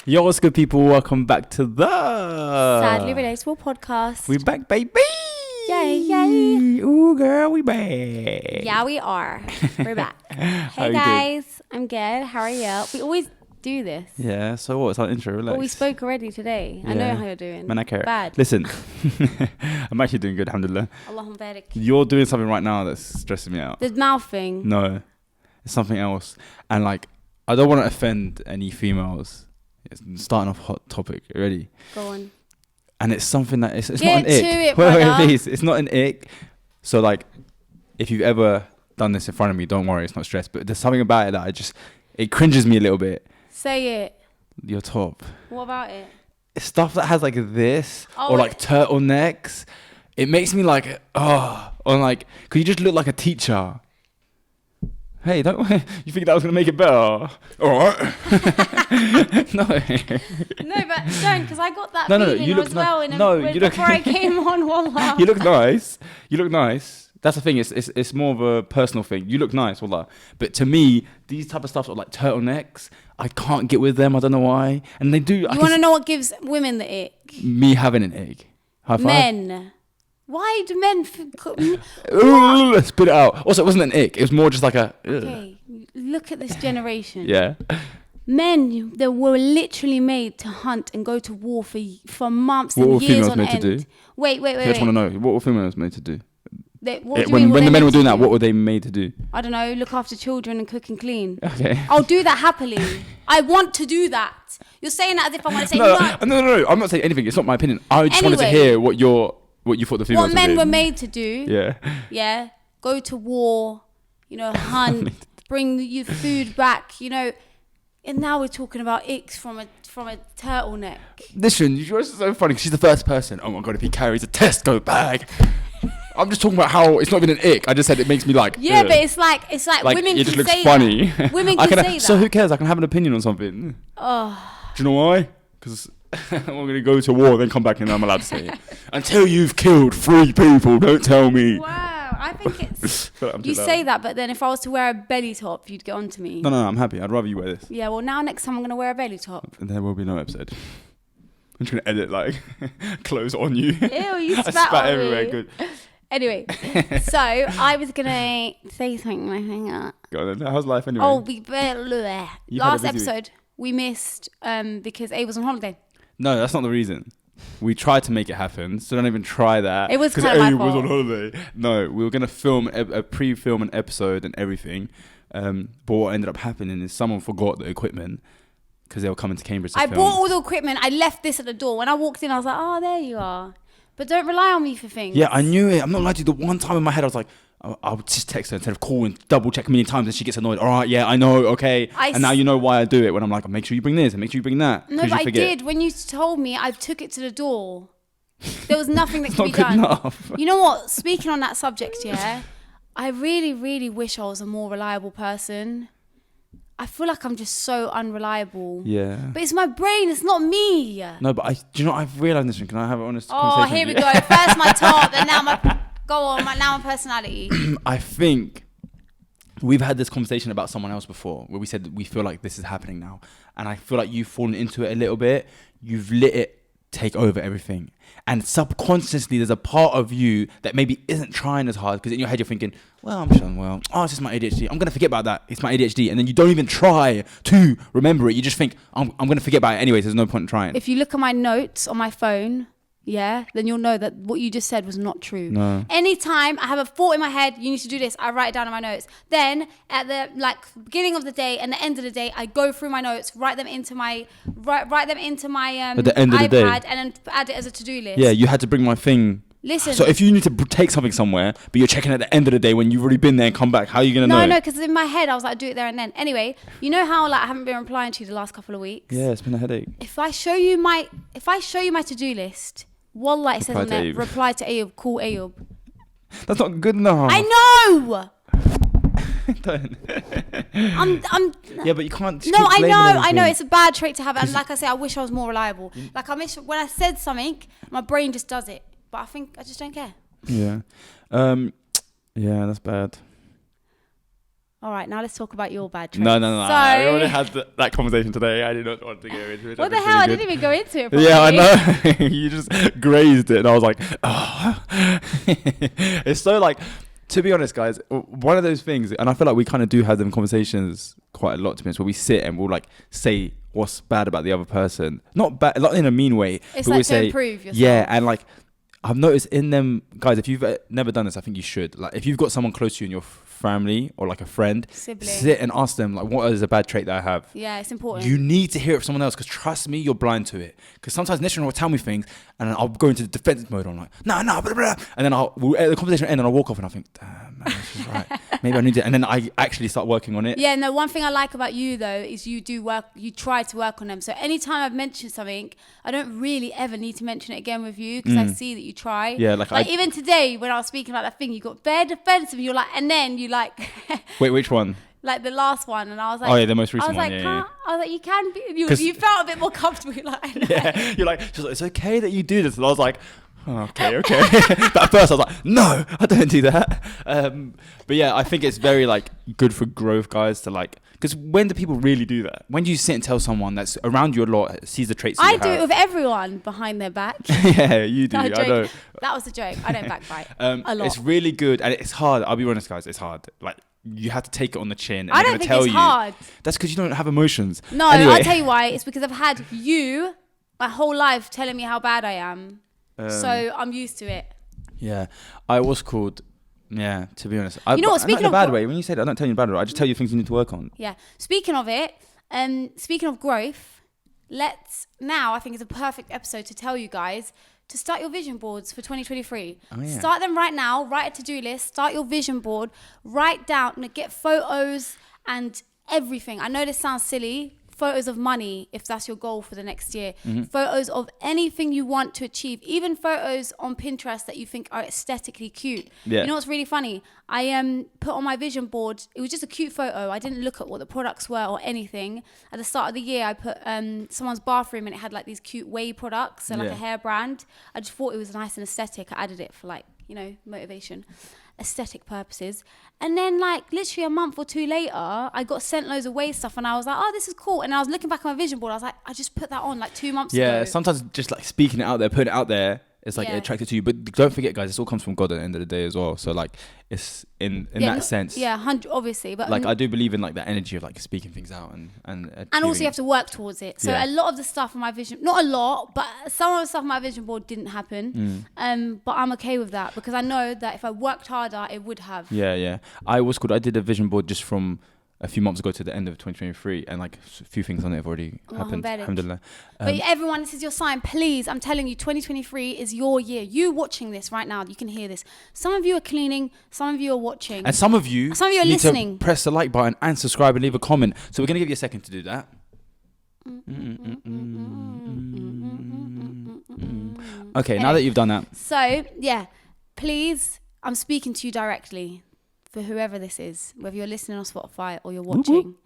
Yo, what's good, people? Welcome back to the Sadly Relatable podcast. We back, baby. Yay, yay. Ooh, girl, we back. Yeah, we are. We're back. Hey, you guys. I'm good. How are you? We always do this. Yeah, so what? It's our intro, relax. But we spoke already today. I know how you're doing. Man, I care. Bad. Listen, I'm actually doing good, alhamdulillah. Allahumma barik. You're doing something right now that's stressing me out. The mouth thing. No, it's something else. And like, I don't want to offend any females. It's starting off hot topic already. Go on. And it's something that it's Get not an ick. to it, wait, brother. please. It's not an ick. So like, if you've ever done this in front of me, don't worry, it's not stress. But there's something about it that it cringes me a little bit. Say it. Your top. What about it? It's stuff that has like this or like turtlenecks. It makes me like, or like, could you just look like a teacher? Hey, don't you think that was gonna make it better? All right. No. No, but don't, because I got that No, feeling you look as well before I came on. Wallah. You look nice. You look nice. That's the thing. It's more of a personal thing. You look nice, wallah. But to me, these type of stuff are like turtlenecks. I can't get with them. I don't know why. And they do. You want to know what gives women the ick? Me having an egg. High five. Men. Why do men... Spit it out. Also, it wasn't an ick. It was more just like a... Okay, look at this generation. Yeah. Men that were literally made to hunt and go to war for months What and were years females on made end. to do? Wait. I just want to know. What were females made to do? When When the men were doing that, what were they made to do? I don't know, look after children and cook and clean. Okay. I'll do that happily. I want to do that. You're saying that as if I want to say no. No. I'm not saying anything. It's not my opinion. I just wanted to hear what you thought the females What men were were made to do. Yeah. Yeah. Go to war, hunt, bring you food back, and now we're talking about icks from a turtleneck. Listen, you're so funny because she's the first person. Oh my God, if he carries a Tesco bag. I'm just talking about how it's not even an ick. I just said it makes me like. Yeah, but it's like women it can just looks say funny. that. Women can say that. So who cares? I can have an opinion on something. Oh. Do you know why? Because I'm going to go to war, then come back and I'm allowed to say it. Until you've killed 3 people, don't tell me. Wow, I think it's... You say that, but then if I was to wear a belly top, you'd get onto me. No, I'm happy. I'd rather you wear this. Yeah, well, now next time I'm going to wear a belly top. And there will be no episode. I'm just going to edit, like, clothes on you. Ew, you spat I spat on everywhere, me. good. Anyway, so I was going to say something. I think. Go on then. How's life anyway? Oh, last episode, we missed because A was on holiday. No, that's not the reason. We tried to make it happen, so don't even try that. It was kind of my was fault. on holiday. No, we were going to film a pre-film an episode and everything. But what ended up happening is someone forgot the equipment because they were coming to Cambridge to I film. bought all the equipment. I left this at the door. When I walked in, I was like, oh, there you are. But don't rely on me for things. Yeah, I knew it. I'm not lying to you. The one time in my head, I was like, I'll just text her instead of call and double check a million times, and she gets annoyed. All right, yeah, I know, okay. And now you know why I do it when I'm like, make sure you bring this and make sure you bring that. No, but I did. When you told me, I took it to the door. There was nothing that could be done. Enough. You know what? Speaking on that subject, yeah, I really, really wish I was a more reliable person. I feel like I'm just so unreliable. Yeah. But it's my brain. It's not me. No, but do you know what I've realised this? Can I have an honest conversation? Oh, here we go. First my top, then now my personality. I think we've had this conversation about someone else before where we said that we feel like this is happening now. And I feel like you've fallen into it a little bit. You've let it take over everything. And subconsciously, there's a part of you that maybe isn't trying as hard because in your head you're thinking, well, I'm done well. Oh, it's just my ADHD. I'm going to forget about that. It's my ADHD. And then you don't even try to remember it. You just think, I'm going to forget about it anyways. There's no point in trying. If you look at my notes on my phone, yeah, then you'll know that what you just said was not true. No. Anytime I have a thought in my head, you need to do this, I write it down in my notes. Then at the beginning of the day and the end of the day, I go through my notes, write them into my at the end of iPad, the day. and then add it as a to-do list. Yeah, you had to bring my thing. Listen. So if you need to take something somewhere, but you're checking at the end of the day when you've already been there and come back, how are you going to know? No, because in my head I was like, I'd do it there and then. Anyway, you know how I haven't been replying to you the last couple of weeks? Yeah, it's been a headache. If I show you my to-do list, wallah, it says on there, reply to AYOUB, call AYOUB. That's not good enough. I know! Don't. I'm yeah, but you can't. No, I know. It's a bad trait to have, and like I say, I wish I was more reliable. Like when I said something, my brain just does it, but I think I just don't care. Yeah, yeah, that's bad. All right, now let's talk about your bad traits. No. So, I already had that conversation today. I did not want to go into it. What the hell? I didn't even go into it properly. Yeah, I know. You just grazed it, and I was like, oh. It's so like, to be honest, guys, one of those things, and I feel like we kind of do have them conversations quite a lot, to be honest, where we sit and we'll like say what's bad about the other person. Not bad, not in a mean way. It's but like we to say, improve yourself. yeah, and like, I've noticed in them, guys, if you've never done this, I think you should. Like, if you've got someone close to you in your family or like a friend, Sibling. sit and ask them, like, what is a bad trait that I have? Yeah, it's important. You need to hear it from someone else, because trust me, you're blind to it. Because sometimes Nishan will tell me things and then I'll go into the defensive mode. I'm like, no, blah, blah. And then the conversation will end and I'll walk off and I'll think, damn, man, she's right. Maybe I need to. And then I actually start working on it. Yeah, no, one thing I like about you though is you try to work on them. So anytime I've mentioned something, I don't really ever need to mention it again with you, because I see that you try. Yeah, like even today when I was speaking about that thing, you got very defensive. You're like, and then you like. Wait, which one? Like the last one, and I was like, oh yeah, the most recent one. Yeah. I was like, you can be. You felt a bit more comfortable. You're like, I know. Yeah, you're like, she's like, it's okay that you do this, and I was like, oh, okay. But at first I was like, no, I don't do that. But yeah, I think it's very like good for growth, guys, to like, because when do people really do that? When do you sit and tell someone that's around you a lot, sees the traits I you do have? it with everyone behind their back. Yeah, you do. No, I know. That was a joke. I don't backbite a lot. It's really good, and it's hard. I'll be honest, guys. It's hard. Like, you have to take it on the chin. And I they're don't think tell it's you. hard. That's because you don't have emotions. No, anyway. I'll tell you why. It's because I've had you my whole life telling me how bad I am. So I'm used to it. Yeah, I was called. Yeah, to be honest. You know what, speaking not in a of bad way. When you say that, I don't tell you in a bad way. I just tell you things you need to work on. Yeah. Speaking of it, speaking of growth, I think it's a perfect episode to tell you guys to start your vision boards for 2023. Oh, yeah. Start them right now. Write a to-do list. Start your vision board. Write down, get photos and everything. I know this sounds silly. Photos of money, if that's your goal for the next year. Mm-hmm. Photos of anything you want to achieve. Even photos on Pinterest that you think are aesthetically cute. Yeah. You know what's really funny? I put on my vision board, it was just a cute photo. I didn't look at what the products were or anything. At the start of the year, I put someone's bathroom and it had like these cute whey products and like a hair brand. I just thought it was nice and aesthetic. I added it for like, motivation, aesthetic purposes. And then like literally a month or two later, I got sent loads of whey stuff and I was like, oh, this is cool. And I was looking back at my vision board. I was like, I just put that on like 2 months ago. Yeah, sometimes just like speaking it out there, putting it out there, it's like attracted to you. But don't forget, guys, this all comes from God at the end of the day as well. So like, it's in that sense. Yeah, obviously. But like, I do believe in like that energy of like speaking things out and also you have to work towards it. So a lot of the stuff on my vision, not a lot, but some of the stuff on my vision board didn't happen. But I'm okay with that because I know that if I worked harder, it would have. Yeah. I did a vision board just from a few months ago to the end of 2023, and like a few things on it have already happened. Alhamdulillah. But everyone, this is your sign. Please, I'm telling you, 2023 is your year. You watching this right now, you can hear this. Some of you are cleaning, some of you are watching. And some of you are need listening. to press the like button and subscribe and leave a comment. So we're going to give you a second to do that. Okay, now that you've done that. So, yeah, please, I'm speaking to you directly. For whoever this is, whether you're listening on Spotify or you're watching,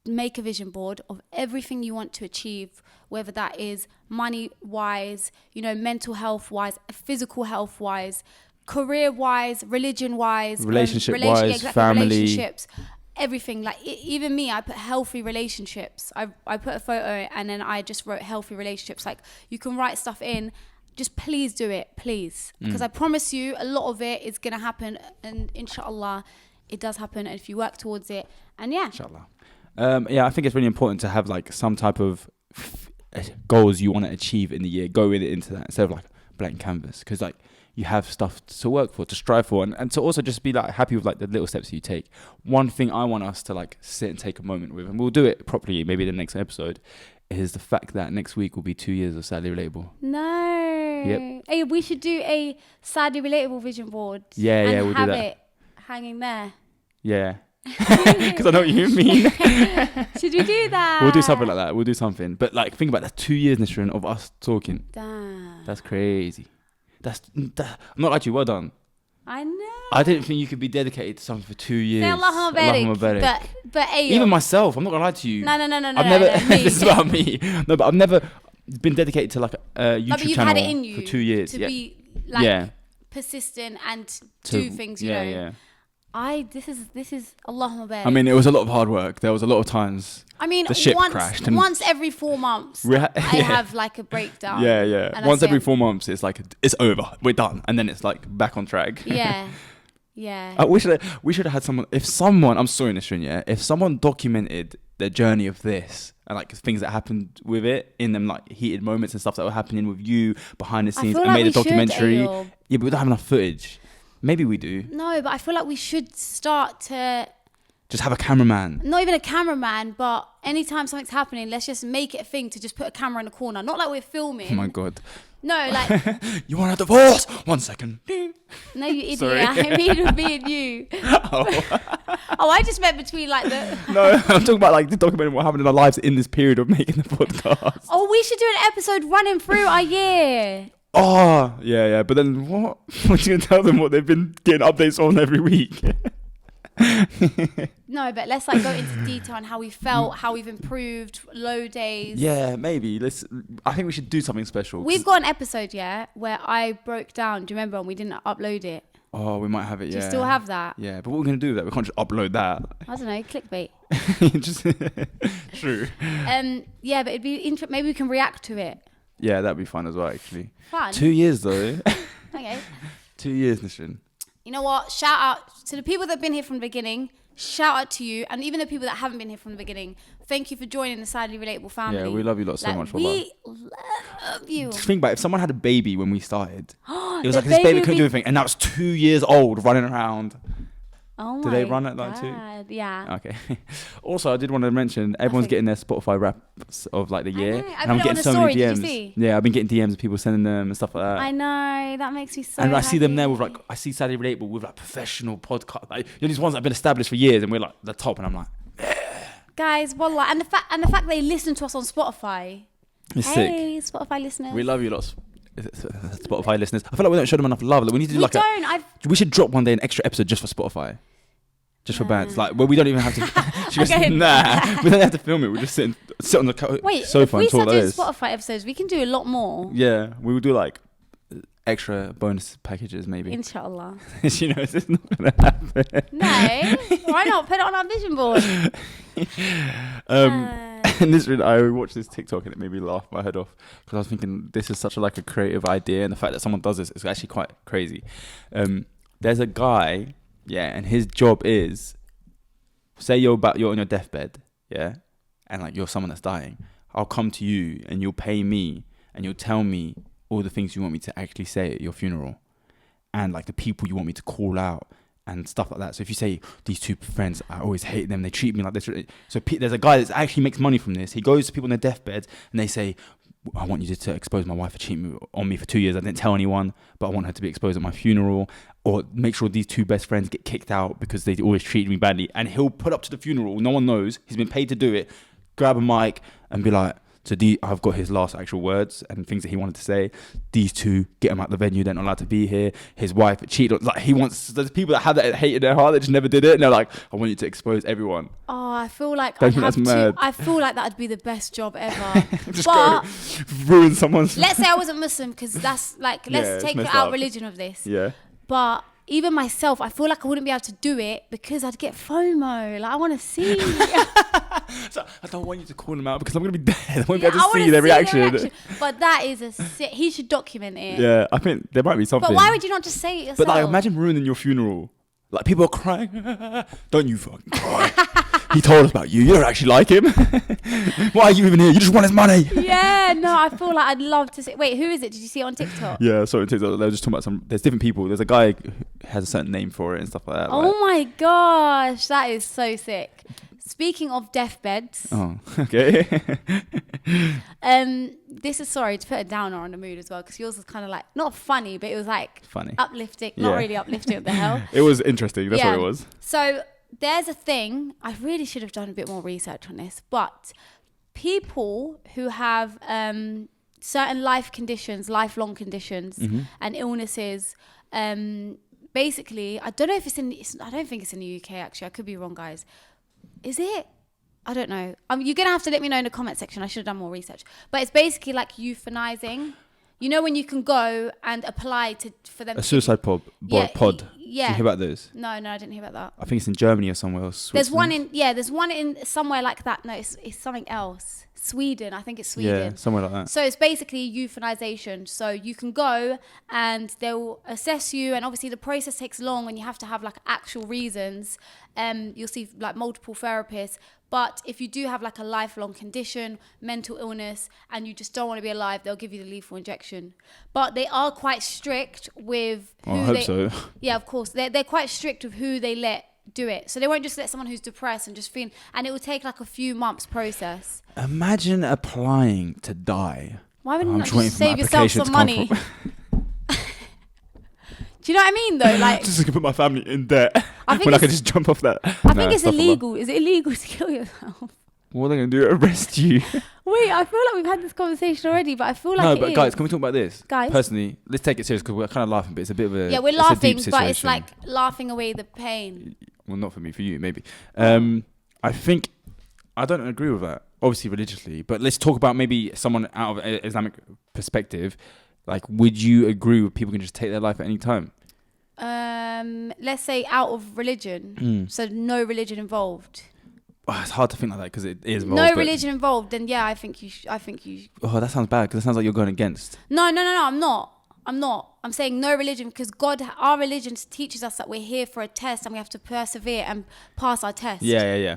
make a vision board of everything you want to achieve, whether that is money-wise, mental health-wise, physical health-wise, career-wise, religion-wise, relationship-wise, family, relationships, everything. Like even me, I put healthy relationships. I put a photo and then I just wrote healthy relationships. Like you can write stuff in. Just please do it, please. Because I promise you, a lot of it is going to happen. And inshallah, it does happen. And if you work towards it, and yeah. Inshallah. I think it's really important to have like some type of goals you want to achieve in the year. Go with it into that instead of like blank canvas. Because like you have stuff to work for, to strive for. And to also just be like happy with like the little steps you take. One thing I want us to like sit and take a moment with, and we'll do it properly maybe the next episode, is the fact that next week will be 2 years of Sadly Relatable. No. Yep. Hey, we should do a Sadly Relatable vision board. Yeah, we'll do that. And have it hanging there. Yeah. Because I know what you mean. Should we do that? We'll do something like that. We'll do something. But like, think about that 2 years, Nisrin, of us talking. Damn. That's crazy. I'm not actually well done. I know. I didn't think you could be dedicated to something for 2 years. Allahumma barik. But even myself, I'm not gonna lie to you. No. I've never. This is about me. No, but I've never been dedicated to like a YouTube channel had it in you for 2 years. To be like persistent and do things. You know. Yeah. This is Allahumma barik. I mean, it was a lot of hard work. There was a lot of times. I mean, the ship crashed. Once every 4 months, I have like a breakdown. Yeah. Once every 4 months, it's like, it's over. We're done. And then it's like back on track. Yeah. We should have had someone, I'm sorry, Nisrin, yeah. If someone documented the journey of this and like things that happened with it in them, like heated moments and stuff that were happening with you behind the scenes, and like made a documentary. AYOUB. Yeah, but we don't have enough footage. Maybe we do. No, but I feel like we should start to just have a cameraman. Not even a cameraman, but anytime something's happening, let's just make it a thing to just put a camera in the corner. Not like we're filming. Oh my God. No, like... You want a divorce? 1 second. No, you idiot. Sorry. I mean me and you. Oh, I just meant between like the... No, I'm talking about like documenting what happened in our lives in this period of making the podcast. Oh, we should do an episode running through our year. Oh, yeah. But then what? What are you going to tell them what they've been getting updates on every week? No, but let's like go into detail on how we felt, how we've improved, low days. Yeah, maybe. I think we should do something special. We've got an episode, where I broke down. Do you remember? And we didn't upload it. Oh, we might have it, Do you still have that? Yeah, but what are we going to do with that? We can't just upload that. I don't know, clickbait. True. Yeah, but it'd be maybe we can react to it. Yeah, that'd be fun as well, actually. Fun. 2 years, though. Okay. 2 years, Nisrin. You know what? Shout out to the people that have been here from the beginning. Shout out to you. And even the people that haven't been here from the beginning. Thank you for joining the Sadly Relatable family. Yeah, we love you lot so much. We love you. Just think about it. If someone had a baby when we started, it was like this baby couldn't do anything. And now it's 2 years old running around. Oh my God. Do they run at like 2? Yeah. Okay. Also, I did want to mention everyone's getting their Spotify wraps of like the year. And I'm getting so many DMs. Did you see? Yeah, I've been getting DMs of people sending them and stuff like that. I know. That makes me so And I happy. see them there with like, I see Sadly Relatable with like professional podcast. Like, these ones that have been established for years and we're like the top. And I'm like, guys, wallah. And the fact they listen to us on Spotify. It's hey, sick. Spotify listeners. We love you lots. Spotify listeners. I feel like we don't show them enough love. Like, we need to do we should drop one day an extra episode just for Spotify. Just for bands, like where we don't even have to. She goes, Okay. nah, we don't have to film it. We just sit on the sofa and talk like this. If we start doing Spotify episodes, we can do a lot more. Yeah, we will do like extra bonus packages, maybe. Inshallah. She knows it's not gonna happen. No, why not put it on our vision board? And this, I watched this TikTok and it made me laugh my head off because I was thinking this is such a creative idea, and the fact that someone does this is actually quite crazy. There's a guy. Yeah, and his job is, say you're on your deathbed, yeah, and like you're someone that's dying. I'll come to you and you'll pay me and you'll tell me all the things you want me to actually say at your funeral, and like the people you want me to call out and stuff like that. So if you say these two friends, I always hate them, they treat me like this. So there's a guy that actually makes money from this. He goes to people on their deathbed and they say, I want you to expose my wife for cheating on me for 2 years. I didn't tell anyone, but I want her to be exposed at my funeral. Or make sure these two best friends get kicked out because they always treated me badly. And he'll put up to the funeral. No one knows. He's been paid to do it. Grab a mic and be like, I've got his last actual words and things that he wanted to say. These two, get him out the venue. They're not allowed to be here. His wife cheated. Like there's people that have that hate in their heart that just never did it. And they're like, I want you to expose everyone. Oh, I feel like mad. I feel like that'd be the best job ever. Just but ruin someone's. Let's say I wasn't Muslim, because that's like, let's take out religion of this. Yeah. But even myself, I feel like I wouldn't be able to do it because I'd get FOMO. Like, I want to see. So I don't want you to call them out because I'm going to be dead. I won't be able to see their reaction. But that is he should document it. Yeah, I think there might be something. But why would you not just say it yourself? But like, imagine ruining your funeral. Like, people are crying. Don't you fucking cry. He told us about you. You don't actually like him. Why are you even here? You just want his money. Yeah, no, I feel like I'd love to see. Wait, who is it? Did you see it on TikTok? Yeah, sorry, TikTok. They were just talking about there's different people. There's a guy who has a certain name for it and stuff like that. Oh my gosh, that is so sick. Speaking of deathbeds. Oh, okay. This is, sorry to put a downer on the mood as well, because yours was kind of like, not funny, but it was like funny, uplifting. Not really uplifting. What the hell? It was interesting. That's what it was. So there's a thing, I really should have done a bit more research on this, but people who have certain lifelong conditions and illnesses, basically, I don't think it's in the UK actually, I could be wrong, guys. Is it? I don't know. You're going to have to let me know in the comment section. I should have done more research. But it's basically like euthanizing. You know when you can go and apply for them. A suicide pod. Yeah. Did you hear about those? No, I didn't hear about that. I think it's in Germany or somewhere else. There's one in somewhere like that. No, it's something else. Sweden. I think it's Sweden. Yeah, somewhere like that. So it's basically euthanization. So you can go and they'll assess you, and obviously the process takes long and you have to have like actual reasons. You'll see like multiple therapists. But if you do have like a lifelong condition, mental illness, and you just don't want to be alive, they'll give you the lethal injection. But they are quite strict with who I hope so. Yeah, of course. They're quite strict with who they let do it. So they won't just let someone who's depressed and just feel, and it will take like a few months process. Imagine applying to die. Why wouldn't you not just save yourself some money? Do you know what I mean though? Like, just to put my family in debt I think when I can just jump off that. I think it's illegal. Is it illegal to kill yourself? What are they going to do? Arrest you? Wait, I feel like we've had this conversation already, but I feel like no, but guys, can we talk about this? Guys? Personally, let's take it serious because we're kind of laughing, but it's a bit of a... Yeah, we're it's laughing, a deep but it's situation. like laughing away the pain. Well, not for me, for you, maybe. I think... I don't agree with that, obviously religiously, but let's talk about maybe someone out of an Islamic perspective. Like, would you agree with people can just take their life at any time? Let's say out of religion, so no religion involved. Oh, it's hard to think like that because it is involved. No religion involved, then yeah, I think you. Oh, that sounds bad because that sounds like you're going against. No, I'm not. I'm saying no religion because God, our religion teaches us that we're here for a test and we have to persevere and pass our test. Yeah.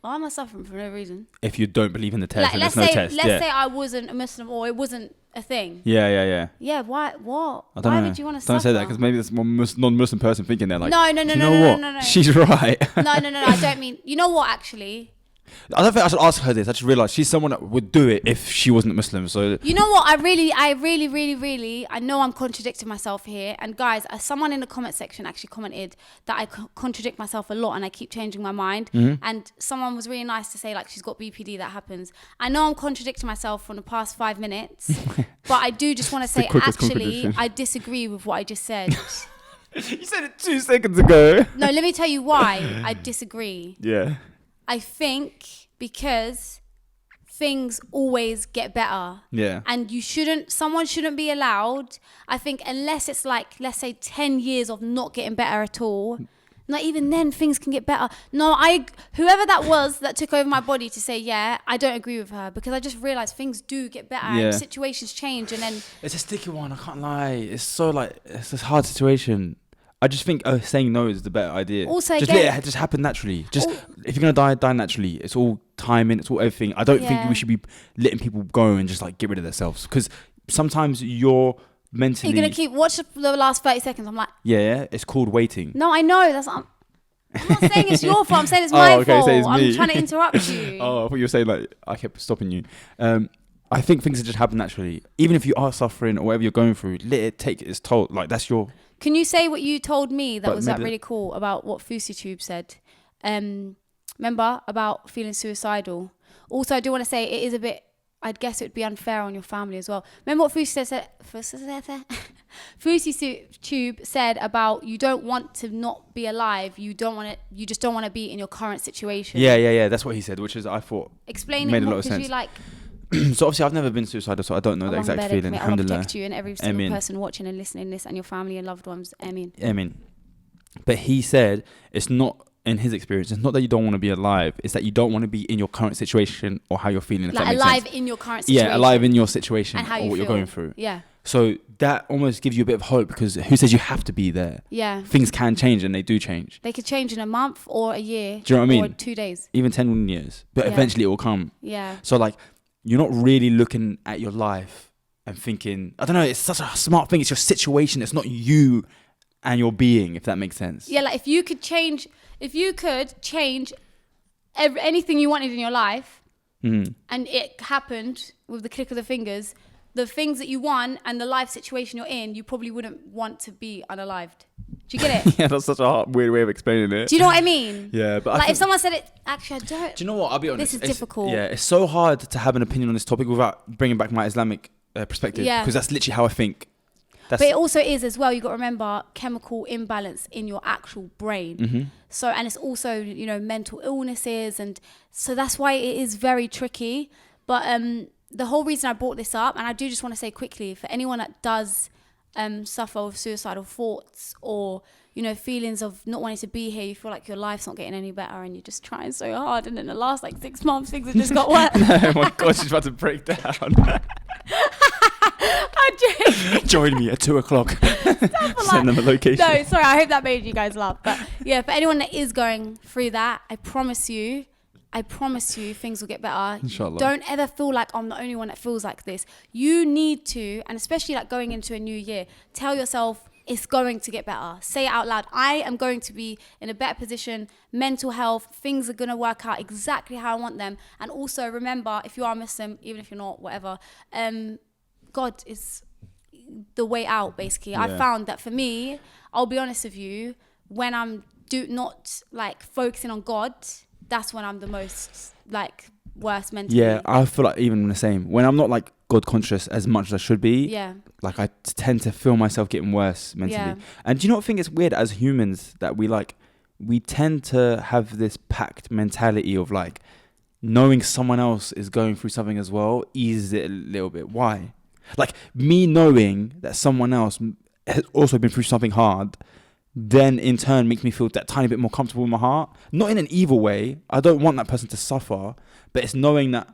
Why am I suffering for no reason? If you don't believe in the test, Like, and there's no test. Let's say I wasn't a Muslim or it wasn't a thing. Yeah. Yeah, why? What? I don't Why know. would you want to suffer? Don't say that because maybe there's one non-Muslim person thinking they're like, No. She's right. No. I don't mean. You know what? Actually, I don't think I should ask her this. I just realised she's someone that would do it if she wasn't Muslim. So you know what? I really, I know I'm contradicting myself here. And guys, someone in the comment section actually commented that I contradict myself a lot and I keep changing my mind. Mm-hmm. And someone was really nice to say like she's got BPD. That happens. I know I'm contradicting myself from the past 5 minutes, but I do just want to say actually I disagree with what I just said. you said it 2 seconds ago. No, let me tell you why I disagree. Yeah. I think because things always get better. Yeah. And someone shouldn't be allowed, I think, unless it's like, let's say 10 years of not getting better at all. Not even then things can get better. No, whoever that was that took over my body to say, yeah, I don't agree with her because I just realized things do get better and situations change and then. It's a sticky one, I can't lie. It's so like, it's a hard situation. I just think saying no is the better idea. Also, just let it just happen naturally. Just if you're gonna die naturally. It's all timing. It's all everything. I don't think we should be letting people go and just like get rid of themselves because sometimes you're mentally. You're gonna watch the last 30 seconds. I'm like. Yeah. It's called waiting. No, I know. I'm not saying it's your fault. I'm saying it's my fault. So it's me. I'm trying to interrupt you. I thought you were saying like I kept stopping you. I think things just happen naturally. Even if you are suffering or whatever you're going through, let it take its toll. Like that's your. Can you say what you told me that was like really cool about what FouseyTube said? Remember about feeling suicidal? Also, I do want to say it is a bit, I'd guess it would be unfair on your family as well. Remember what FouseyTube said about you don't want to not be alive. You just don't want to be in your current situation. Yeah. That's what he said, which is I thought explain made it a lot more of because sense. you like. So obviously I've never been suicidal, so I don't know the exact feeling. I Alhamdulillah. protect you and every single person watching and listening to this and your family and loved ones. Ameen. But he said it's not, in his experience, it's not that you don't want to be alive. It's that you don't want to be in your current situation or how you're feeling. If like that makes alive sense. in your current situation. Yeah, alive in your situation and how or what you're going through. Yeah. So that almost gives you a bit of hope because who says you have to be there? Yeah. Things can change and they do change. They could change in a month or a year. Do you know what I mean? Or 2 days. Even 10 years. But eventually it will come. Yeah. So like, you're not really looking at your life and thinking, I don't know, it's such a smart thing. It's your situation. It's not you and your being, if that makes sense. Yeah, like if you could change anything you wanted in your life and it happened with the click of the fingers, the things that you want and the life situation you're in, you probably wouldn't want to be unalived. Do you get it? Yeah, that's such a weird way of explaining it. Do you know what I mean? Yeah, but like if someone said it, actually I don't. Do you know what? I'll be honest. This is difficult. Yeah, it's so hard to have an opinion on this topic without bringing back my Islamic perspective. Yeah. Because that's literally how I think. But it also is as well, you got to remember chemical imbalance in your actual brain. Mm-hmm. So, and it's also, mental illnesses. And so that's why it is very tricky. But the whole reason I brought this up, and I do just want to say quickly, for anyone that does suffer with suicidal thoughts or, you know, feelings of not wanting to be here. You feel like your life's not getting any better and you're just trying so hard. And in the last like 6 months, things have just got worse. Oh my God, she's about to break down. Join me at 2:00. Send them a location. No, sorry, I hope that made you guys laugh. But yeah, for anyone that is going through that, I promise you things will get better. Inshallah. Don't ever feel like I'm the only one that feels like this. You need to, and especially like going into a new year, tell yourself it's going to get better. Say it out loud. I am going to be in a better position, mental health, things are going to work out exactly how I want them. And also remember, if you are Muslim, even if you're not, whatever, God is the way out, basically. Yeah. I found that for me, I'll be honest with you, when I'm not like focusing on God, that's when I'm the most like worst mentally. Yeah, I feel like even the same. When I'm not like God conscious as much as I should be, yeah, like I tend to feel myself getting worse mentally. Yeah. And do you not think it's weird as humans that we tend to have this pact mentality of like knowing someone else is going through something as well eases it a little bit. Why? Like me knowing that someone else has also been through something hard, then in turn makes me feel that tiny bit more comfortable in my heart. Not in an evil way. I don't want that person to suffer, but it's knowing that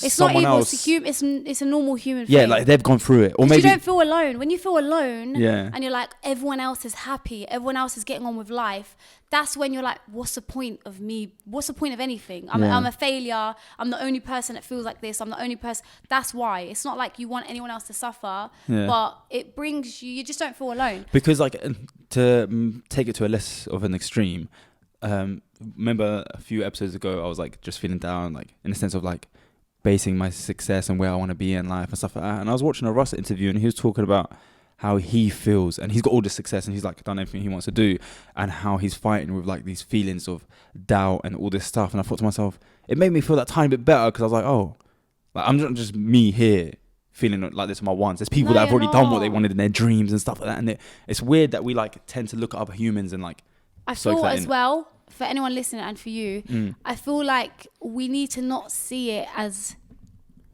it's someone not evil. else, it's a normal human yeah, thing. like they've gone through it, or maybe you don't feel alone. When you feel alone, yeah, and you're like everyone else is happy, everyone else is getting on with life. That's when you're like, what's the point of me? What's the point of anything? I'm a failure. I'm the only person that feels like this. I'm the only person. That's why. It's not like you want anyone else to suffer, but it brings you. You just don't feel alone. Because like to take it to a less of an extreme. Remember a few episodes ago, I was like just feeling down, like in the sense of like basing my success and where I want to be in life and stuff like that. And I was watching a Russ interview and he was talking about how he feels and he's got all this success and he's like done everything he wants to do and how he's fighting with like these feelings of doubt and all this stuff. And I thought to myself, it made me feel that tiny bit better because I was like, oh, like I'm not just me here feeling like this on my wants. There's people that have already done what they wanted in their dreams and stuff like that. And it's weird that we like tend to look at other humans and like I feel as well, for anyone listening and for you, I feel like we need to not see it as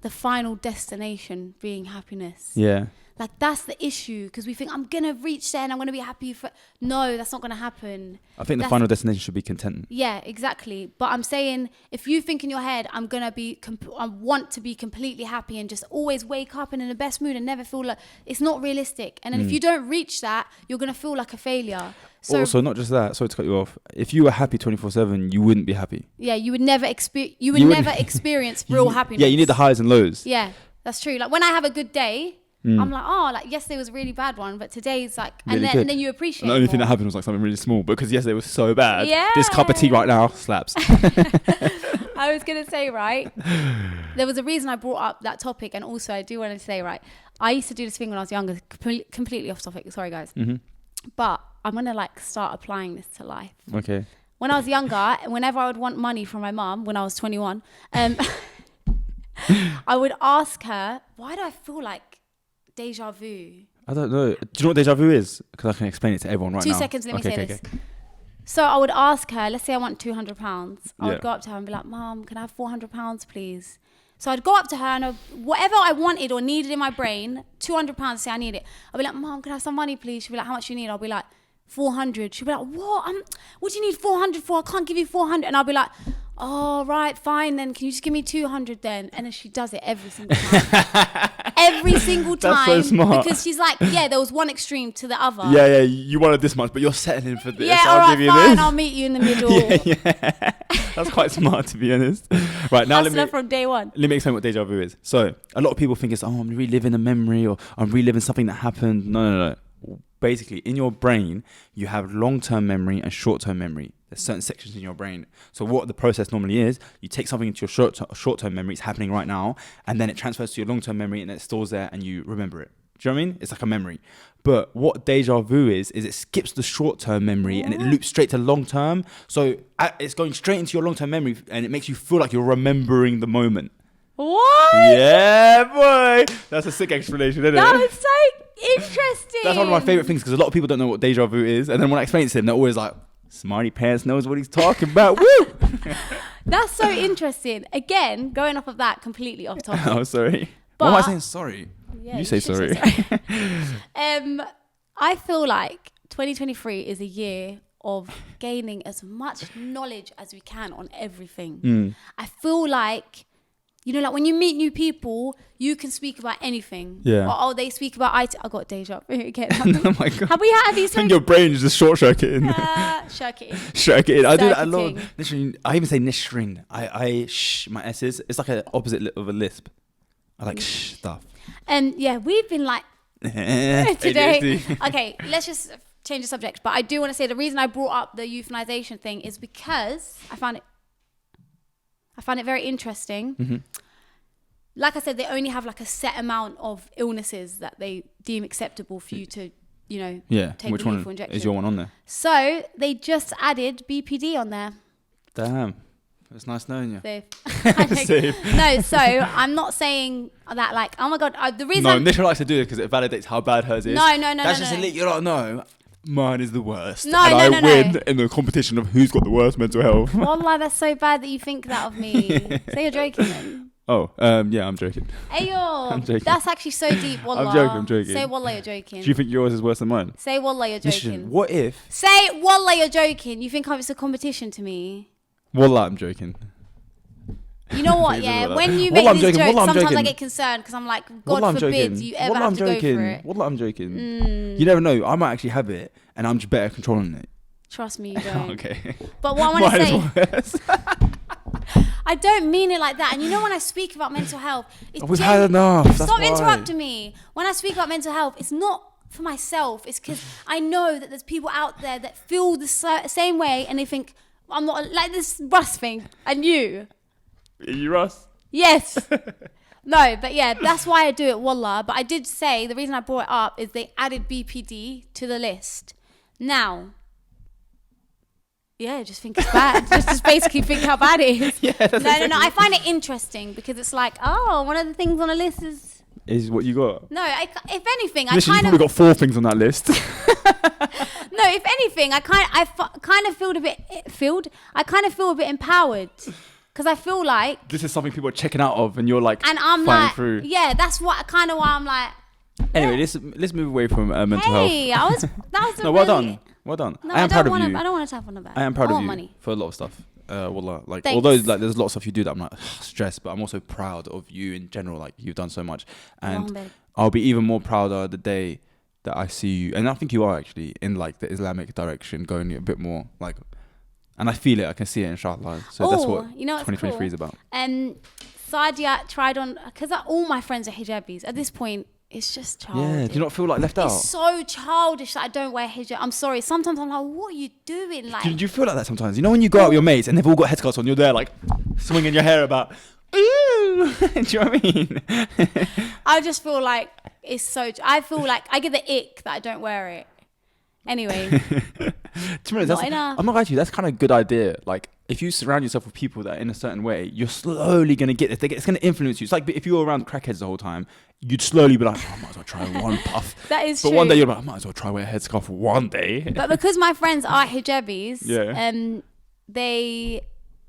the final destination being happiness. Yeah. Like that's the issue because we think I'm going to reach there and I'm going to be happy for... No, that's not going to happen. I think the final destination should be contentment. Yeah, exactly. But I'm saying if you think in your head, I want to be completely happy and just always wake up and in the best mood and never feel like... It's not realistic. And then if you don't reach that, you're going to feel like a failure. So, also, not just that, sorry to cut you off. If you were happy 24/7, you wouldn't be happy. Yeah, you would never experience real happiness. Yeah, you need the highs and lows. Yeah, that's true. Like when I have a good day, I'm like, oh, like yesterday was a really bad one, but today's like, really and then you appreciate. And the only thing more. that happened was like something really small because yesterday was so bad. Yeah. This cup of tea right now slaps. I was gonna say, right, there was a reason I brought up that topic, and also I do want to say, right, I used to do this thing when I was younger, completely off topic. Sorry, guys, but I'm gonna like start applying this to life. Okay. When I was younger, whenever I would want money from my mum, when I was 21, I would ask her, why do I feel like deja vu? I don't know. Do you know what deja vu is? Because I can explain it to everyone right now. 2 seconds, let me say this. So I would ask her, let's say I want £200. I would go up to her and be like, Mom, can I have £400, please? So I'd go up to her and whatever I wanted or needed in my brain, £200, say I need it. I'd be like, Mom, can I have some money, please? She'd be like, how much do you need? I'll be like, 400. She'd be like, what do you need 400 for? I can't give you 400. And I'll be like, oh, right, fine then. Can you just give me 200 then? And then she does it every single time. Every single time. That's so smart. Because she's like, yeah, there was one extreme to the other. Yeah, you wanted this much, but you're settling for this. Yeah, I'll all right, give you fine. this. I'll meet you in the middle. yeah. That's quite smart, to be honest. Right, now Hustler from day one. Let me explain what deja vu is. So, a lot of people think it's, I'm reliving a memory or I'm reliving something that happened. No. Basically, in your brain, you have long-term memory and short-term memory. There's certain sections in your brain. So what the process normally is, you take something into your short-term memory, it's happening right now, and then it transfers to your long-term memory and it stores there and you remember it. Do you know what I mean? It's like a memory. But what deja vu is it skips the short-term memory and it loops straight to long-term. So it's going straight into your long-term memory and it makes you feel like you're remembering the moment. What? Yeah, boy. That's a sick explanation, isn't it? That was so interesting. That's one of my favorite things because a lot of people don't know what deja vu is. And then when I explain it to them, they're always like, Smarty Pants knows what he's talking about. Woo! That's so interesting. Again, going off of that, completely off topic. Oh, sorry. But why am I saying sorry? Yeah, you say sorry. I feel like 2023 is a year of gaining as much knowledge as we can on everything. I feel like, you know, like when you meet new people, you can speak about anything. Yeah. Or they speak about IT. I got deja vu again. Oh my God. Have we had these? I think your brain is just short circuiting. Circuiting. Circuiting. I do that a lot. Circuiting. I even say nishrin. I shh my S's. It's like an opposite of a lisp. I like shh stuff. And yeah, we've been like today. Okay, let's just change the subject. But I do want to say the reason I brought up the euthanization thing is because I found it very interesting. Mm-hmm. Like I said, they only have like a set amount of illnesses that they deem acceptable for you to, you know, take Which the lethal one injection. is your one on there? So they just added BPD on there. Damn. It's nice knowing you. Safe. No, so I'm not saying that like, oh my God, the reason... No, Nisha likes to do it because it validates how bad hers is. No. That's just a leak. You don't know. Mine is the worst. No. I win in the competition of who's got the worst mental health. Wallah, that's so bad that you think that of me. Say you're joking then. Oh, yeah, I'm joking. Ayo, I'm joking. that's actually so deep, wallah. I'm joking. Say wallah, you're joking. Do you think yours is worse than mine? Say wallah, you're joking. What if... Say wallah, you're joking. You think it's a competition to me? Wallah, I'm joking. You know what, yeah? When you make this joke, sometimes I get concerned because I'm like, God forbid you ever have to go for it. Wallah, I'm joking. You never know. I might actually have it and I'm just better at controlling it. Trust me, you don't. Okay. But what I want to say... I don't mean it like that. And you know when I speak about mental health... We've had enough. Stop interrupting me. When I speak about mental health, it's not for myself. It's because I know that there's people out there that feel the same way and they think, I'm not... Like this Russ thing. And you... Are you Russ? Yes. No, but yeah, that's why I do it, wallah. But I did say, the reason I brought it up is they added BPD to the list. Now, yeah, just think it's bad. just basically think how bad it is. Yeah, that's no. I find it interesting because it's like, oh, one of the things on the list is what you got. No, if anything, Listen, you probably got 4 things on that list. No, if anything, I kind of feel a bit empowered. Because I feel like... This is something people are checking out of and you're like and I'm flying like, through. Yeah, that's what kind of why I'm like... Anyway, let's move away from mental health. That was no, well done. No, I am proud of you. I don't want to tap on the back. I am proud of you money. for a lot of stuff. Wallah, like, Thanks. although like there's a lot of stuff you do that I'm like stressed, but I'm also proud of you in general. Like you've done so much, and I'll be even more prouder the day that I see you, and I think you are actually in like the Islamic direction, going a bit more like. And I feel it, I can see it, inshallah. So that's what 2023 is about. Sadia tried on, because all my friends are hijabis. At this point, it's just childish. Yeah, do you not feel like left out? It's so childish that I don't wear hijab. I'm sorry. Sometimes I'm like, what are you doing? Like, do you feel like that sometimes? You know when you go out with your mates and they've all got headscarves on, you're there like swinging your hair about, ooh. Do you know what I mean? I just feel like it's so, I feel like I get the ick that I don't wear it. Anyway, I'm not going to you. That's kind of a good idea. Like, if you surround yourself with people that are in a certain way, you're slowly going to get this. It's going to influence you. It's like if you were around crackheads the whole time, you'd slowly be like, oh, I might as well try one puff. That is but true. One day you're like, I might as well try wear a headscarf one day. But because my friends are hijabis, yeah.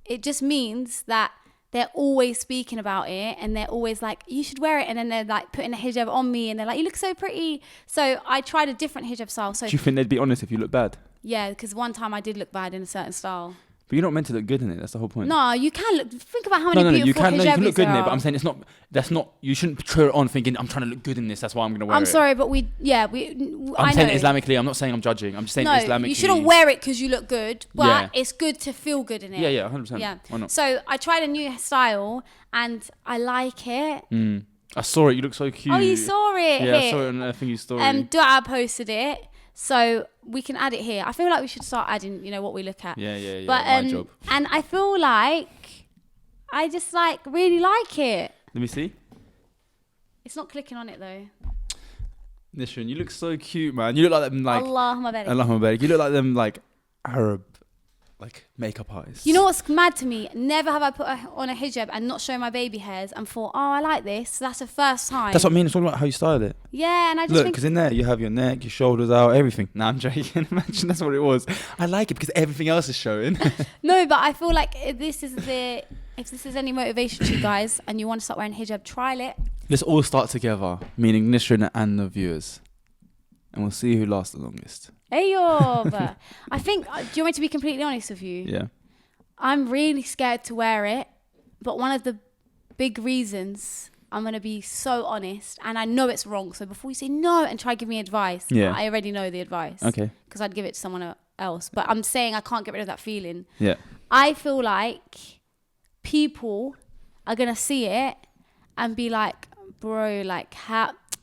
It just means that they're always speaking about it and they're always like, you should wear it. And then they're like putting a hijab on me and they're like, you look so pretty. So I tried a different hijab style. So do you think they'd be honest if you look bad? Yeah, because one time I did look bad in a certain style. But you're not meant to look good in it. That's the whole point. No, you can look. Think about how many beautiful hijabis you can look good in there it. But are. I'm saying that's not. You shouldn't throw it on thinking I'm trying to look good in this. That's why I'm going to wear it. I'm sorry, but I'm saying Islamically. I'm not saying I'm judging. I'm just saying Islamically. You shouldn't wear it because you look good, but it's good to feel good in it. Yeah, 100%. Yeah. Why not? So I tried a new style and I like it. I saw it. You look so cute. Oh, you saw it? Yeah, I saw it on a thingy story. Dua posted it. So we can add it here. I feel like we should start adding, what we look at. Yeah. But, my job. And I feel like I just really like it. Let me see. It's not clicking on it though. Nishan, you look so cute, man. You look like them Allahumma barik. You look like them Arab makeup artists. You know what's mad to me? Never have I put on a hijab and not shown my baby hairs and thought, oh, I like this. That's the first time. That's what I mean. It's all about how you style it. Yeah, and I just look, because in there you have your neck, your shoulders out, everything. Nah, I'm joking. Imagine that's what it was. I like it because everything else is showing. No, but I feel like if this is any motivation to you guys and you want to start wearing hijab, try it. Let's all start together, meaning Nishrin and the viewers. And we'll see who lasts the longest. AYOUB. I think, do you want me to be completely honest with you? Yeah. I'm really scared to wear it. But one of the big reasons, I'm going to be so honest, and I know it's wrong. So before you say no and try to give me advice, I already know the advice. Okay. Because I'd give it to someone else. But I'm saying I can't get rid of that feeling. Yeah. I feel like people are going to see it and be like, bro, like,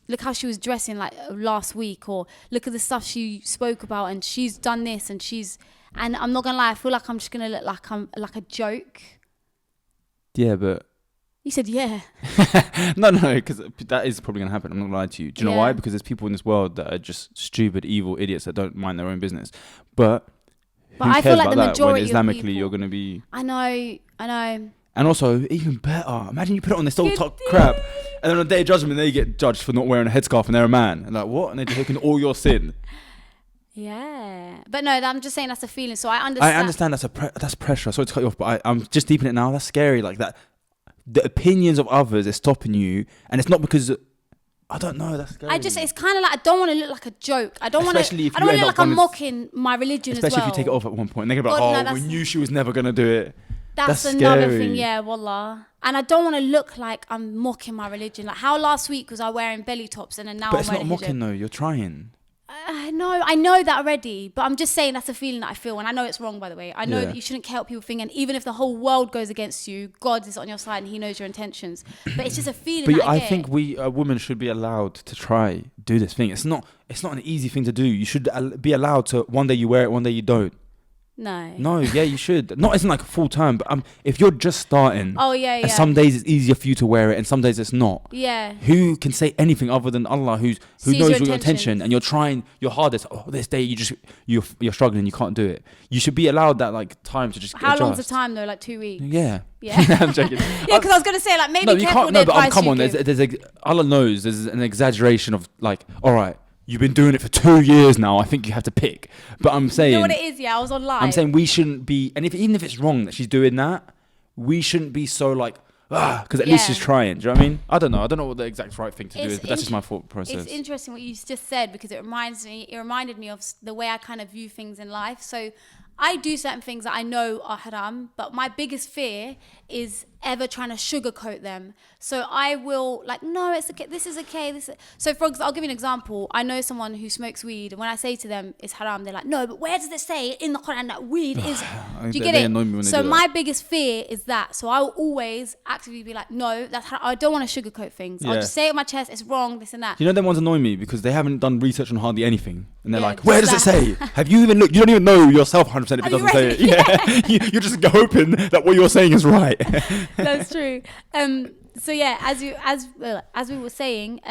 look how she was dressing like last week, or look at the stuff she spoke about, and she's done this, and I'm not going to lie, I feel like I'm just going to look like I'm like a joke. Yeah, but... You said yeah. No, because that is probably going to happen. I'm not going to lie to you. Do you know why? Because there's people in this world that are just stupid, evil idiots that don't mind their own business. But I feel like the majority when Islamically of people, you're going to be... I know. And also, even better, imagine you put it on this old top crap, and then on the day of judgment, they get judged for not wearing a headscarf, and they're a man. And like, what? And they're taking all your sin. Yeah. But no, I'm just saying that's a feeling. So I understand. I understand that's pressure. Sorry to cut you off, but I'm just deepening it now. That's scary. Like that, the opinions of others is stopping you, and it's not because... I don't know. That's scary. It's kind of like, I don't want to look like a joke. I don't want to look like I'm mocking my religion as well. Especially if you take it off at one point. And they're going to be like, we knew she was never going to do it. That's another thing, yeah, wallah. And I don't want to look like I'm mocking my religion. Like how last week was I wearing belly tops, and then now I'm wearing a hijab. But it's not mocking though. You're trying. I know that already. But I'm just saying that's a feeling that I feel. And I know it's wrong, by the way. I know that you shouldn't care what people think. And even if the whole world goes against you, God is on your side and he knows your intentions. But it's just a feeling that I get. I think women should be allowed to try do this thing. It's not an easy thing to do. You should be allowed to, one day you wear it, one day you don't. No, yeah, you should. Not as in like full time, but if you're just starting. Oh, yeah. And some days it's easier for you to wear it, and some days it's not. Yeah. Who can say anything other than Allah, who knows your intention, and you're trying your hardest. Oh, this day you're struggling, you can't do it. You should be allowed that like time to just. How long's the time though? Like 2 weeks. Yeah. I'm joking. Yeah, because I was gonna say like maybe no, you can't. No, but come on. Allah knows there's an exaggeration of like, all right. You've been doing it for 2 years now. I think you have to pick. But I'm saying... You know what it is? Yeah, I was online. I'm saying we shouldn't be... And even if it's wrong that she's doing that, we shouldn't be so like... Because at least she's trying. Do you know what I mean? I don't know what the exact right thing to do is, but that's just my thought process. It's interesting what you just said, because it reminded me of the way I kind of view things in life. So I do certain things that I know are haram, but my biggest fear is ever trying to sugarcoat them. So I will like, no, it's okay. This is okay. So for example, I'll give you an example. I know someone who smokes weed, and when I say to them it's haram, they're like, no, but where does it say in the Quran that weed is? Do you get it? So my biggest fear is that. So I will always actively be like, no, that's haram. I don't want to sugarcoat things. I'll just say it with my chest. It's wrong. This and that. You know, them ones annoy me because they haven't done research on hardly anything, and they're like, where does it say? Have you even looked? You don't even know yourself 100% if it doesn't say it. Yeah, you're just hoping that what you're saying is right. That's true. So yeah, as we were saying,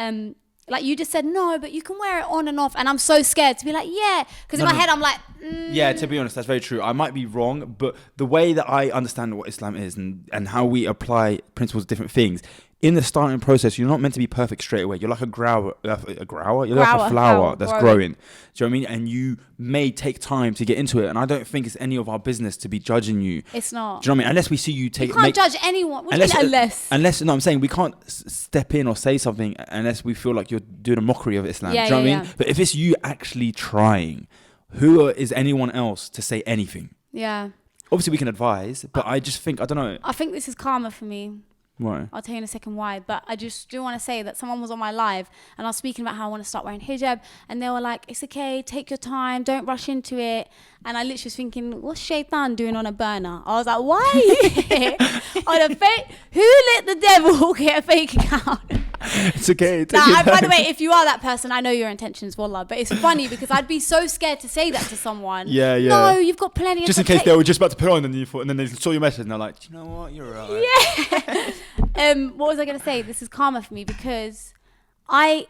like you just said, no, but you can wear it on and off, and I'm so scared to be like, yeah, because in my head I'm like, yeah. To be honest, that's very true. I might be wrong, but the way that I understand what Islam is and how we apply principles of different things. In the starting process, you're not meant to be perfect straight away. You're like a grower. You're like a flower that's growing. Do you know what I mean? And you may take time to get into it. And I don't think it's any of our business to be judging you. It's not. Do you know what I mean? Unless we see you take. You can't judge anyone. What do you mean unless? No, I'm saying we can't step in or say something unless we feel like you're doing a mockery of Islam. Do you know what I mean? But if it's you actually trying, who is anyone else to say anything? Yeah. Obviously, we can advise, but I just think, I don't know. I think this is karma for me. Why? I'll tell you in a second why, but I just do want to say that someone was on my live and I was speaking about how I want to start wearing hijab, and they were like, it's okay, take your time, don't rush into it. And I literally was thinking, what's Shaitan doing on a burner? I was like, why are you here on a fake? Who let the devil get a fake account? It's okay. By the way, if you are that person, I know your intentions, wallah. But it's funny because I'd be so scared to say that to someone. Yeah. No, you've got plenty of just in case they were just about to put on, and then they saw your message and they're like, do you know what? You're right. Yeah. What was I going to say? This is karma for me because I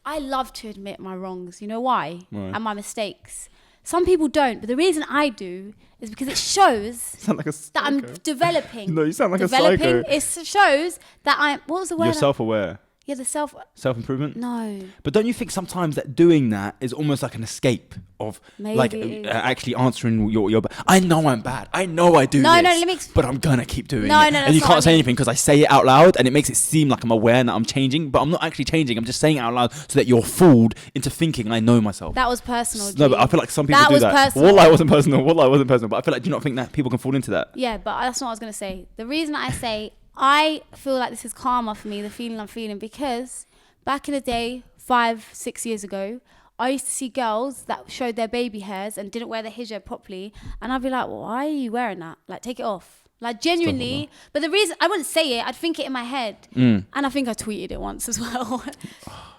love to admit my wrongs. You know why? And my mistakes. Some people don't, but the reason I do is because it shows that I'm developing. No, you sound like a psycho. It shows that I'm... What was the word? You're self-aware. Yeah, the self-improvement. No. But don't you think sometimes that doing that is almost like an escape of actually answering your I know I'm bad. I know I do this. But I'm gonna keep doing it. And you can't say anything because I say it out loud, and it makes it seem like I'm aware that I'm changing, but I'm not actually changing. I'm just saying it out loud so that you're fooled into thinking I know myself. That was personal. No, but I feel like some people do that. Personal. Wallahi wasn't personal. But I feel like, do you not think that people can fall into that? Yeah, but that's not what I was gonna say. The reason I say I feel like this is karma for me, the feeling I'm feeling, because back in the day, 5-6 years ago, I used to see girls that showed their baby hairs and didn't wear the hijab properly, and I'd be like, well, why are you wearing that? Like, take it off. Like, genuinely. But the reason, I wouldn't say it, I'd think it in my head. And I think I tweeted it once as well.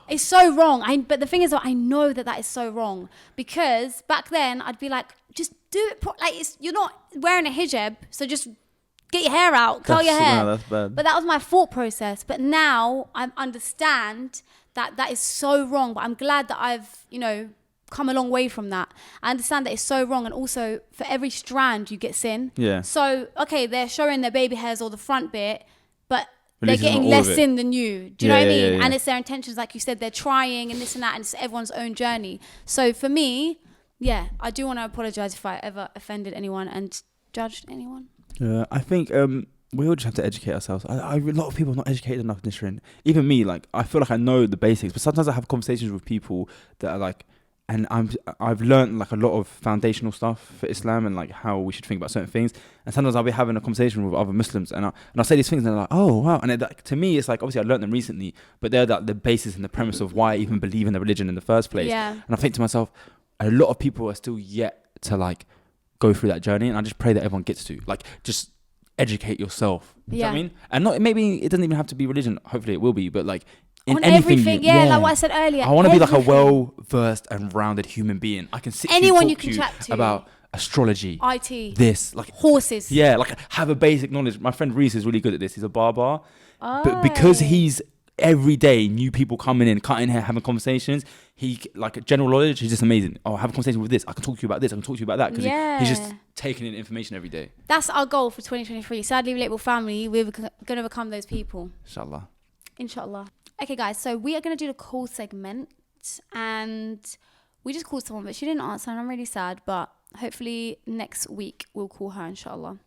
It's so wrong. But the thing is, I know that is so wrong, because back then I'd be like, just do it. You're not wearing a hijab, so just get your hair out, curl your hair. No, that's bad. But that was my thought process. But now I understand that is so wrong. But I'm glad that I've, come a long way from that. I understand that it's so wrong. And also, for every strand, you get sin. Yeah. So, okay, they're showing their baby hairs or the front bit, but they're getting less sin than you. Do you know what I mean? Yeah. And it's their intentions, like you said, they're trying and this and that, and it's everyone's own journey. So for me, yeah, I do want to apologize if I ever offended anyone and judged anyone. Yeah, I think we all just have to educate ourselves. A lot of people are not educated enough, Nishrin. Even me, like, I feel like I know the basics, but sometimes I have conversations with people that are like, and I've learned like a lot of foundational stuff for Islam and like how we should think about certain things. And sometimes I'll be having a conversation with other Muslims, and I'll say these things, and they're like, oh wow. And to me, it's like, obviously I learned them recently, but they're like the basis and the premise of why I even believe in the religion in the first place. Yeah. And I think to myself, a lot of people are still yet to like go through that journey, and I just pray that everyone gets to like just educate yourself. You know what I mean? And not, maybe it doesn't even have to be religion. Hopefully it will be, but like in on anything, everything, like what I said earlier. I want to be like a well-versed and rounded human being. I can sit anyone to you talk can to chat to about astrology, IT, this, like horses. Yeah, like have a basic knowledge. My friend Reese is really good at this. He's a barber, but because he's every day new people coming in, cutting hair, having conversations. He like general knowledge. He's just amazing. Oh, have a conversation with this. I can talk to you about this. I can talk to you about that, because he's just taking in information every day. That's our goal for 2023. Sadly Relatable family. We're going to become those people. Inshallah. Okay, guys. So we are going to do the call segment, and we just called someone, but she didn't answer, and I'm really sad. But hopefully next week we'll call her. Inshallah.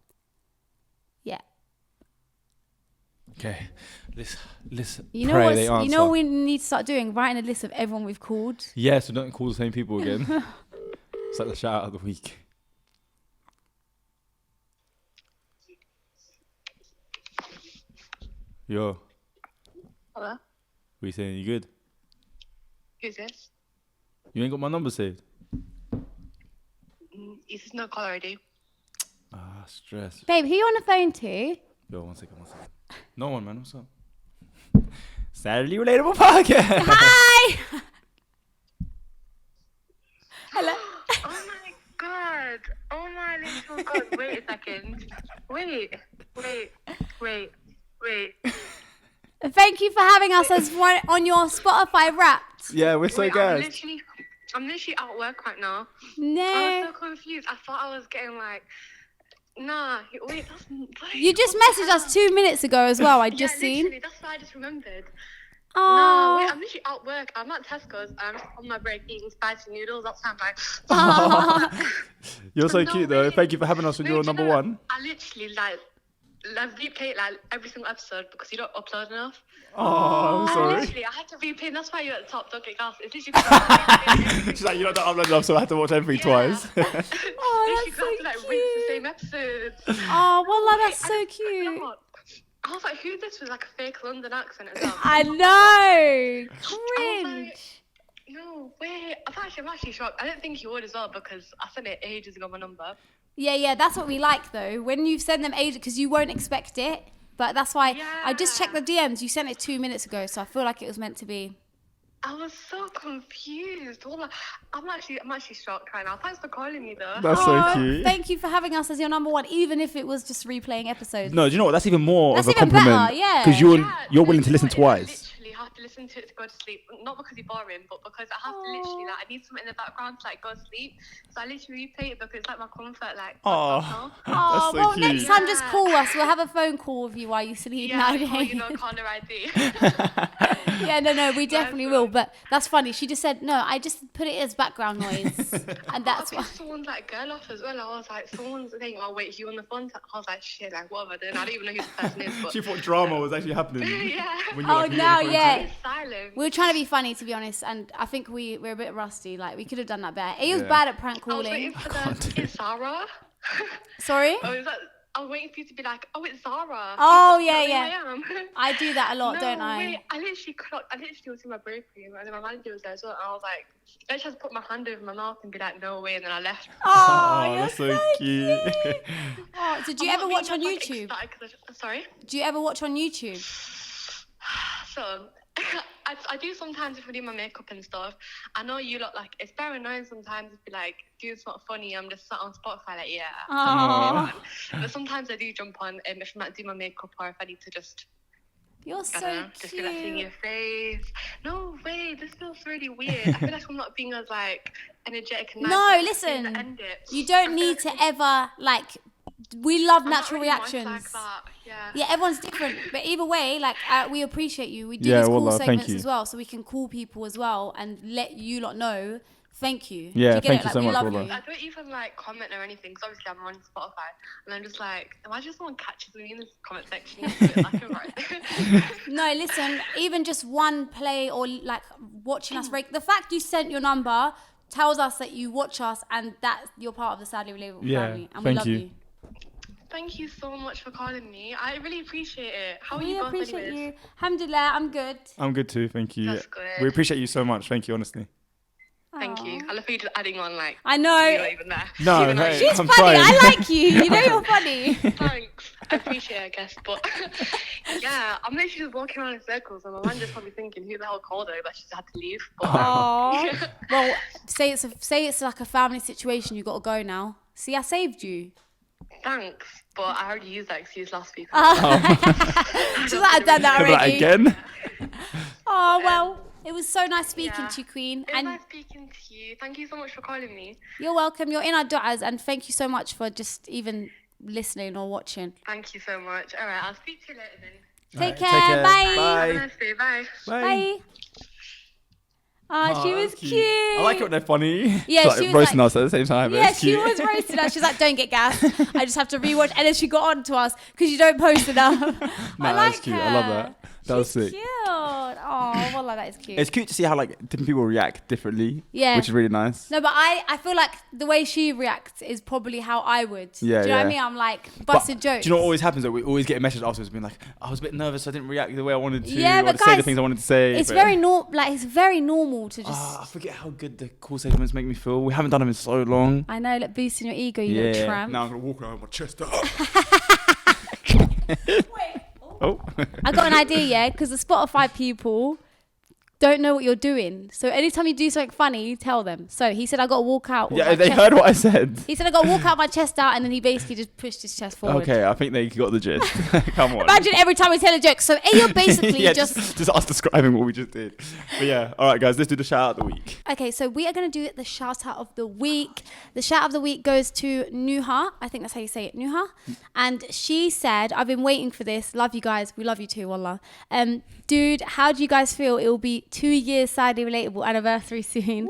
Yeah. Okay, let's you know pray they answer. You know what we need to start doing? Writing a list of everyone we've called. Yeah, so don't call the same people again. It's like the shout out of the week. Yo. Hello? What are you saying? You good? Who's this? You ain't got my number saved? Is this no caller ID? Ah, stress. Babe, who you on the phone to? Yo, one second. No one, man. What's up? Sadly Relatable podcast. Hi! Hello? Oh my god. Oh my little god. Wait a second. Wait. Thank you for having us as one on your Spotify Wrapped. Yeah, we're so good. I'm literally at work right now. No. I was so confused. I thought I was getting like... Nah, wait, that's... You just messaged us 2 minutes ago as well, I'd just seen. That's what I just remembered. Oh. No, wait, I'm literally at work. I'm at Tesco's. I'm on my break eating spicy noodles. That sounds like... You're so cute, though. Thank you for having us with your number one. I literally, like replay it like every single episode because you don't upload enough. Oh, I'm sorry. Literally, I had to replay, and that's why you're at the top. Don't get gas. It's literally... She's like, you don't upload enough, so I had to watch everything twice. Oh, that's so cute. Like, rinse the same episode. Oh, wallah, that's so cute. I was like, who this with like a fake London accent as well? I know. Cringe. Like, no, wait. I'm actually shocked. I didn't think you would as well because I sent it ages ago, my number. Yeah, that's what we like though. When you send them ages, because you won't expect it. But that's why I just checked the DMs. You sent it 2 minutes ago, so I feel like it was meant to be. I was so confused. I'm actually shocked right now. Thanks for calling me though. That's so cute. Thank you for having us as your number one, even if it was just replaying episodes. No, do you know what? That's even more That's of a even compliment. Better, yeah. Because you're willing to listen twice. I literally have to listen listen to it to go to sleep. Not because you're boring, but because I have to literally, like, I need something in the background to, like, go to sleep. So I literally replay it because it's like my comfort, like. Oh, Oh, so well, cute. next time just call us. We'll have a phone call with you while you sleep nowadays. Caller ID. Yeah, no, we definitely will. But that's funny. She just said, no, I just put it as background noise. And that's why. Someone's like girl off as well. I was like, someone's saying, oh, wait, you on the phone? I was like, shit, like, what have I done? I don't even know who the person is. But... She thought drama was actually happening. Yeah. When you're, like, now, yeah. It's silent. We were trying to be funny, to be honest. And I think we're a bit rusty. Like, we could have done that better. AYOUB's bad at prank I was calling. waiting for the, it's Zara. Sorry? Oh, is that... I was waiting for you to be like, oh, it's Zara. Oh, That's yeah. who I am. I do that a lot, don't I? Wait, I literally was in my break room and then my manager was there as well. And I was like, I just had to put my hand over my mouth and be like, no way. And then I left. Oh, that's so cute. Oh, so do you ever watch on YouTube? Sorry? Do you ever watch on YouTube? So, I do sometimes if I do my makeup and stuff. I know you look like, it's very annoying sometimes if you like, do something funny, I'm just sat on Spotify like, yeah. Oh. But sometimes I do jump on if I'm not doing my makeup or if I need to just, You're so just cute. be like seeing your face. No way, this feels really weird. I feel like I'm not being as like energetic and nice. No, to listen, end it. you don't need to ever, like, we love I'm not natural really much reactions. like that. Yeah, everyone's different. But either way, like, we appreciate you. We do Yeah, these call wallah, thank segments you. as well, so we can call people as well and let you lot know. Thank you. Yeah, Do you get thank it? you Like, so we much, love wallah. you. I don't even like comment or anything because obviously I'm on Spotify and I'm just like, imagine someone catches me in this comment section. No, listen, even just one play or like watching us break. The fact you sent your number tells us that you watch us and that you're part of the Sadly Relatable family. And we thank love you. you. Thank you so much for calling me. I really appreciate it. How are We you both appreciate anyways? you. Alhamdulillah, I'm good. I'm good too, thank you. That's good. We appreciate you so much, thank you, honestly. Thank you. I love how you're just adding on like, I know. you're not even there. No, Even though hey, She's I'm funny. trying. I like you. You know you're funny. Thanks. I appreciate it, I guess. But yeah, I'm literally just walking around in circles and my manager's probably thinking, who the hell called her? But she just had to leave. But, Aww. Well, say it's like a family situation. You got to go now. See, I saved you. thanks. But I already used that excuse last week. She's like, I've done that Like, already. again? Oh, well, it was so nice speaking to you, Queen. It was And nice speaking to you. Thank you so much for calling me. you're welcome. You're in our du'as. And thank you so much for just even listening or watching. Thank you so much. All right, I'll speak to you later then. Take Right, care. Bye. Have a Bye. nice day. Bye. Bye. Oh, she was that's cute. I like it when they're funny. Yeah, Like, she was roasting like- us at the same time. Yeah, It's she cute. was roasting us. She's like, don't get gas. I just have to rewatch. And then she got on to us because you don't post enough. Nah, I like that's cute. her. I love that. That was She's sick. cute. Oh, wallah, that is cute. It's cute to see how like different people react differently. Yeah. Which is really nice. No, but I feel like the way she reacts is probably how I would. Yeah, Do you know what I yeah. mean? I'm like But busting jokes. do you know what always happens? That we always get a message afterwards being like, I was a bit nervous, I didn't react the way I wanted to. Yeah, or but to say the guys, things I wanted to say. It's but- very it's very normal to just. I forget how good the call segments make me feel. We haven't done them in so long. I know, like boosting your ego, you little tramp. Now I'm gonna walk around with my chest up. Wait. Oh. I got an idea, yeah, because the Spotify people don't know what you're doing. So anytime you do something funny, tell them. So he said I got to walk out. With Yeah, my they chest. heard what I said. He said I got to walk out my chest out, and then he basically just pushed his chest forward. Okay, I think they got the gist. Come on. Imagine every time we tell a joke. So you're basically yeah, just us describing what we just did. But yeah, all right, guys, let's do the shout out of the week. Okay, so we are going to do the shout out of the week. The shout out of the week goes to Nuha. I think that's how you say it, Nuha. And she said, I've been waiting for this. Love you guys. We love you too, wallah. Dude, how do you guys feel? It will be 2 years Sadly Relatable anniversary soon.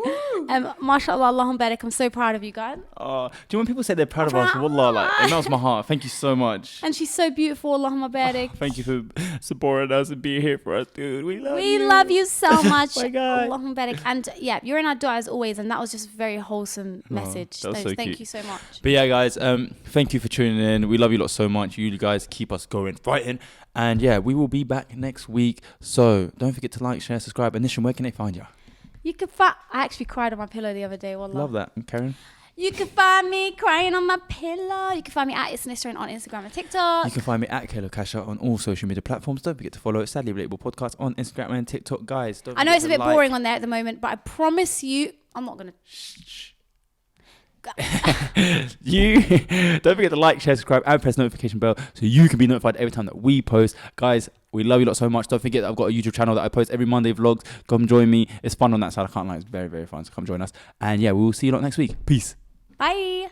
MashaAllah, Allahumma barak. I'm so proud of you guys. Do you know when people say they're proud of us? Wallah, like, it melts my heart. Thank you so much. And she's so beautiful, Allahumma barak. Thank you for supporting us and being here for us, dude. We love We you. love you so much. My God. Allahumma barak. And yeah, you're in our dua as always. And that was just a very wholesome message. that was so Thank cute. you so much. But yeah, guys, thank you for tuning in. We love you lot so much. You guys keep us going, fighting. And yeah, we will be back next week. So don't forget to like, share, subscribe. And Nishan, where can they find you? You can find. I actually cried on my pillow the other day. Wallah. Love that. Karen? You can find me crying on my pillow. You can find me at It's Nishan on Instagram and TikTok. You can find me at Kayla Kasha on all social media platforms. Don't forget to follow Sadly Relatable Podcast on Instagram and TikTok, guys. Don't I know forget it's a to bit like- boring on there at the moment, but I promise you, I'm not gonna. You don't forget to like, share, subscribe, and press the notification bell so you can be notified every time that we post. Guys, We love you lot so much. Don't forget that I've got a YouTube channel that I post every Monday vlogs. Come join me. It's fun on that side. I can't lie. It's very, very fun. So come join us. And yeah, we will see you lot next week. Peace. Bye.